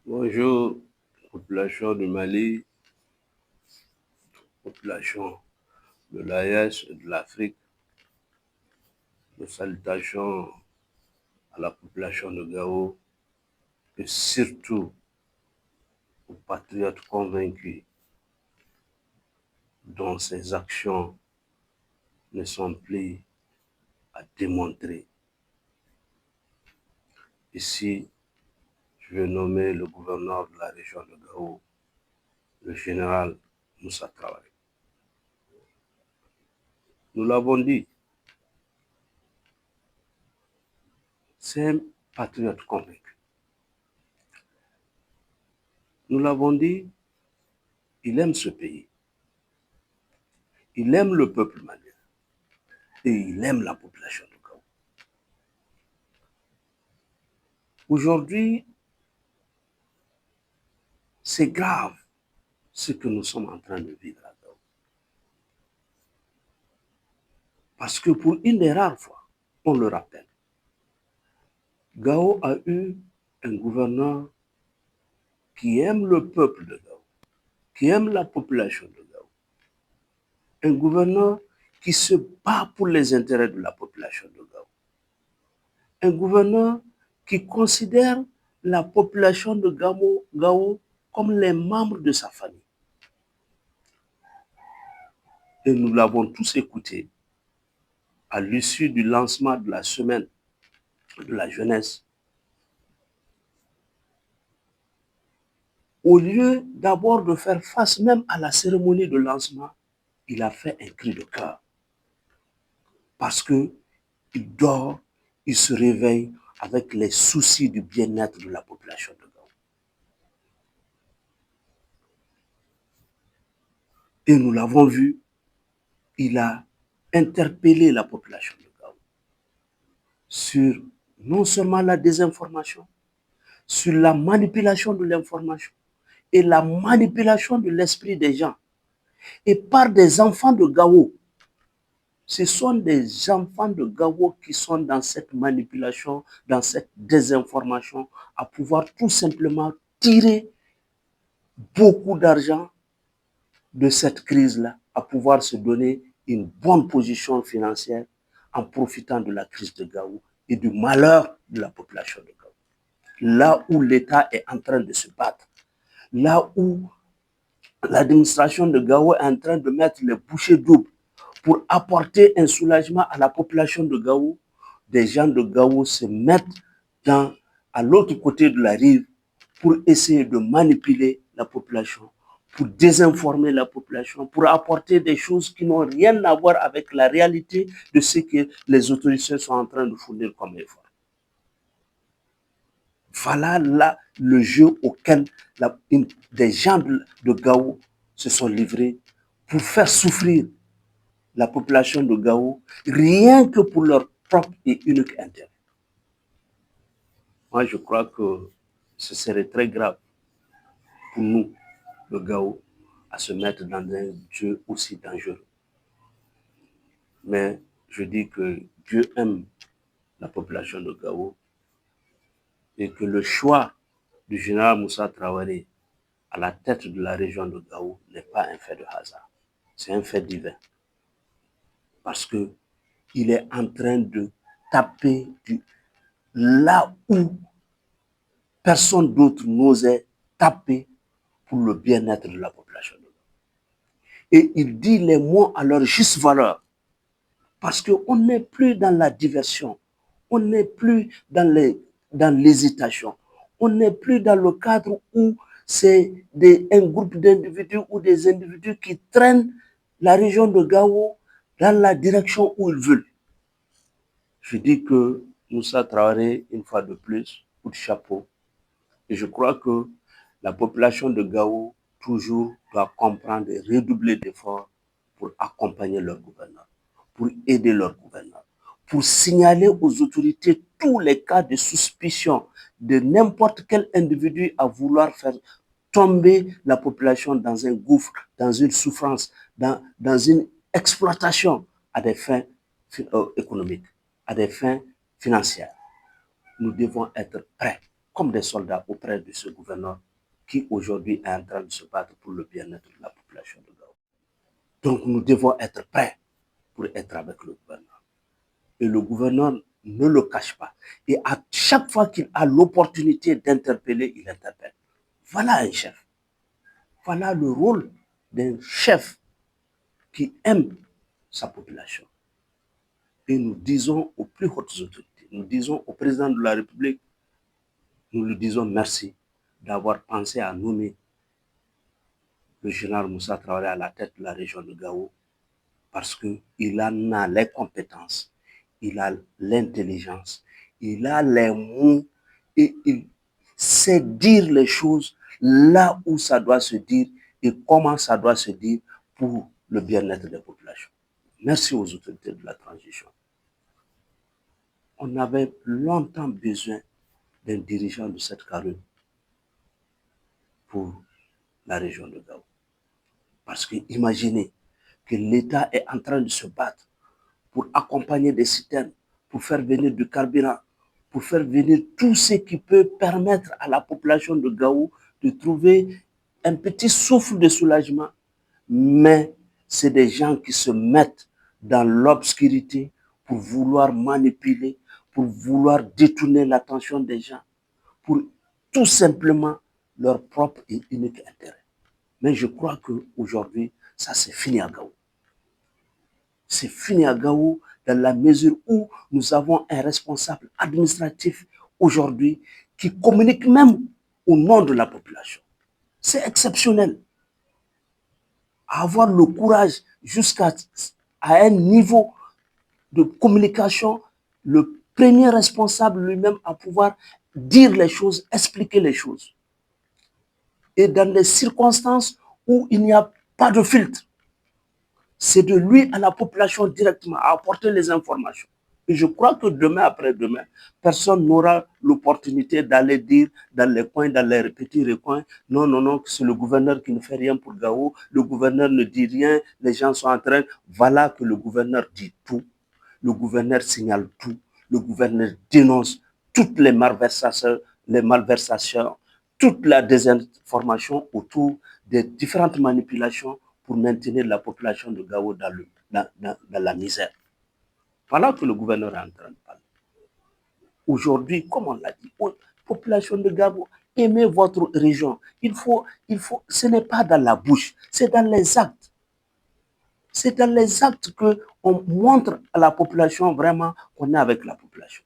Bonjour, population du Mali, population de l'AES et de l'Afrique. Nos salutations à la population de Gao et surtout aux patriotes convaincus dont ces actions ne sont plus à démontrer. Ici, je vais nommer le gouverneur de la région de Gao, le général Moussa Traoré. Nous l'avons dit, c'est un patriote convaincu. Nous l'avons dit, il aime ce pays. Il aime le peuple malien. Et il aime la population de Gao. Aujourd'hui, c'est grave ce que nous sommes en train de vivre à Gao. Parce que pour une des rares fois, on le rappelle, Gao a eu un gouverneur qui aime le peuple de Gao, qui aime la population de Gao. Un gouverneur qui se bat pour les intérêts de la population de Gao. Un gouverneur qui considère la population de Gao comme les membres de sa famille. Et nous l'avons tous écouté à l'issue du lancement de la semaine de la jeunesse. Au lieu d'abord de faire face même à la cérémonie de lancement, il a fait un cri de cœur. Parce qu'il dort, il se réveille avec les soucis du bien-être de la population de Gao. Et nous l'avons vu, il a interpellé la population de Gao sur non seulement la désinformation, sur la manipulation de l'information et la manipulation de l'esprit des gens. Et par des enfants de Gao. Ce sont des enfants de Gao qui sont dans cette manipulation, dans cette désinformation, à pouvoir tout simplement tirer beaucoup d'argent de cette crise-là, à pouvoir se donner une bonne position financière en profitant de la crise de Gao et du malheur de la population de Gao. Là où l'État est en train de se battre, là où l'administration de Gao est en train de mettre les bouchées doubles pour apporter un soulagement à la population de Gao, des gens de Gao se mettent à l'autre côté de la rive pour essayer de manipuler la population, pour désinformer la population, pour apporter des choses qui n'ont rien à voir avec la réalité de ce que les autorités sont en train de fournir comme effort. Voilà là le jeu auquel des gens de Gao se sont livrés pour faire souffrir la population de Gao, rien que pour leur propre et unique intérêt. Moi, je crois que ce serait très grave pour nous, le Gao, à se mettre dans un jeu aussi dangereux. Mais je dis que Dieu aime la population de Gao et que le choix du général Moussa Traoré à la tête de la région de Gao n'est pas un fait de hasard. C'est un fait divin. Parce qu'il est en train de taper là où personne d'autre n'osait taper pour le bien-être de la population. Et il dit les mots à leur juste valeur. Parce qu'on n'est plus dans la diversion. On n'est plus dans l'hésitation. On n'est plus dans le cadre où c'est un groupe d'individus ou des individus qui traînent la région de Gao dans la direction où ils veulent. Je dis que Moussa Traoré, une fois de plus, coup de chapeau. Et je crois que la population de Gao, toujours, doit comprendre et redoubler d'efforts pour accompagner leur gouverneur, pour aider leur gouverneur, pour signaler aux autorités tous les cas de suspicion de n'importe quel individu à vouloir faire tomber la population dans un gouffre, dans une souffrance, dans une exploitation à des fins économiques, à des fins financières. Nous devons être prêts comme des soldats auprès de ce gouverneur qui aujourd'hui est en train de se battre pour le bien-être de la population de Gao. Donc nous devons être prêts pour être avec le gouverneur. Et le gouverneur ne le cache pas. Et à chaque fois qu'il a l'opportunité d'interpeller, il interpelle. Voilà un chef. Voilà le rôle d'un chef qui aime sa population. Et nous disons aux plus hautes autorités, nous disons au président de la République, nous lui disons merci d'avoir pensé à nommer le général Moussa Traoré à la tête de la région de Gao parce qu'il en a les compétences, il a l'intelligence, il a les mots et il sait dire les choses là où ça doit se dire et comment ça doit se dire pour le bien-être des populations. Merci aux autorités de la transition. On avait longtemps besoin d'un dirigeant de cette carrure pour la région de Gao. Parce que imaginez que l'État est en train de se battre pour accompagner des citernes, pour faire venir du carburant, pour faire venir tout ce qui peut permettre à la population de Gao de trouver un petit souffle de soulagement. Mais c'est des gens qui se mettent dans l'obscurité pour vouloir manipuler, pour vouloir détourner l'attention des gens, pour tout simplement leur propre et unique intérêt. Mais je crois qu'aujourd'hui, ça c'est fini à Gao. C'est fini à Gao dans la mesure où nous avons un responsable administratif aujourd'hui qui communique même au nom de la population. C'est exceptionnel. Avoir le courage jusqu'à un niveau de communication, le premier responsable lui-même à pouvoir dire les choses, expliquer les choses. Et dans des circonstances où il n'y a pas de filtre. C'est de lui à la population directement, à apporter les informations. Et je crois que demain après-demain, personne n'aura l'opportunité d'aller dire dans les coins, dans les petits recoins, non, non, non, c'est le gouverneur qui ne fait rien pour Gao, le gouverneur ne dit rien, les gens sont en train, voilà que le gouverneur dit tout, le gouverneur signale tout, le gouverneur dénonce toutes les malversations, toute la désinformation autour des différentes manipulations pour maintenir la population de Gao dans la misère. Voilà que le gouverneur est en train de parler. Aujourd'hui, comme on l'a dit, population de Gao, aimez votre région. Ce n'est pas dans la bouche, c'est dans les actes. C'est dans les actes qu'on montre à la population vraiment qu'on est avec la population.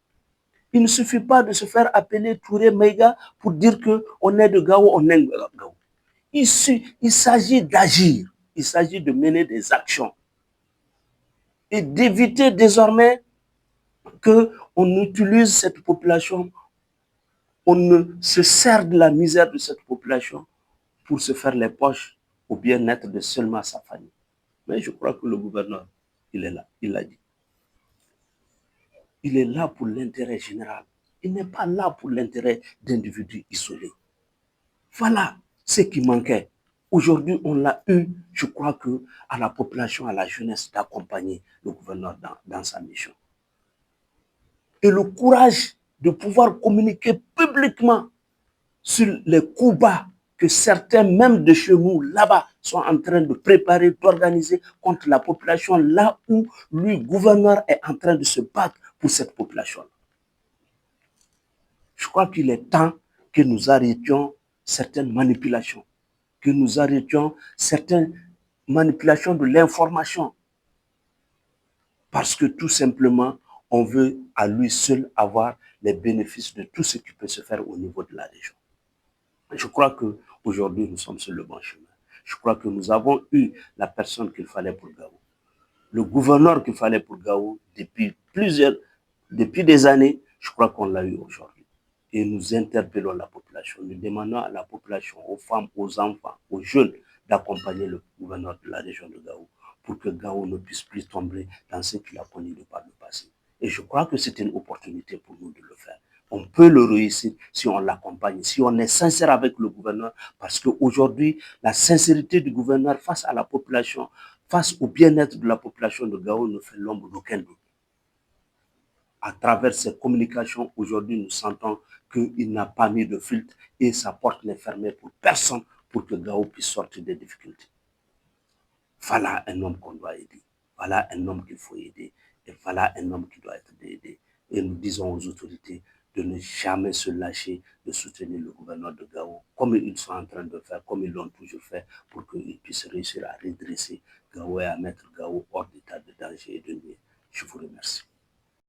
Il ne suffit pas de se faire appeler Touré Maïga pour dire qu'on est de Gao, on est de Gao. Il s'agit d'agir, il s'agit de mener des actions et d'éviter désormais qu'on utilise cette population, on ne se sert de la misère de cette population pour se faire les poches au bien-être de seulement sa famille. Mais je crois que le gouverneur, il est là, il l'a dit. Il est là pour l'intérêt général. Il n'est pas là pour l'intérêt d'individus isolés. Voilà ce qui manquait. Aujourd'hui, on l'a eu, je crois que à la population, à la jeunesse, d'accompagner le gouverneur dans sa mission. Et le courage de pouvoir communiquer publiquement sur les coups bas que certains, même de chez nous, là-bas, sont en train de préparer, d'organiser contre la population, là où le gouverneur est en train de se battre pour cette population-là. Je crois qu'il est temps que nous arrêtions certaines manipulations, que nous arrêtions certaines manipulations de l'information. Parce que tout simplement, on veut à lui seul avoir les bénéfices de tout ce qui peut se faire au niveau de la région. Je crois qu'aujourd'hui, nous sommes sur le bon chemin. Je crois que nous avons eu la personne qu'il fallait pour Gao. Le gouverneur qu'il fallait pour Gao depuis des années, je crois qu'on l'a eu aujourd'hui. Et nous interpellons la population. Nous demandons à la population, aux femmes, aux enfants, aux jeunes, d'accompagner le gouverneur de la région de Gao pour que Gao ne puisse plus tomber dans ce qu'il a connu par le passé. Et je crois que c'est une opportunité pour nous de le faire. On peut le réussir si on l'accompagne, si on est sincère avec le gouverneur, parce qu'aujourd'hui, la sincérité du gouverneur face à la population, face au bien-être de la population de Gao ne fait l'ombre d'aucun doute. À travers ces communications, aujourd'hui, nous sentons qu'il n'a pas mis de filtre et sa porte n'est fermée pour personne pour que Gao puisse sortir des difficultés. Voilà un homme qu'on doit aider. Voilà un homme qu'il faut aider. Et voilà un homme qui doit être aidé. Et nous disons aux autorités de ne jamais se lâcher, de soutenir le gouverneur de Gao, comme ils sont en train de faire, comme ils l'ont toujours fait, pour qu'ils puissent réussir à redresser Gao et à mettre Gao hors d'état de danger et de nuit. Je vous remercie.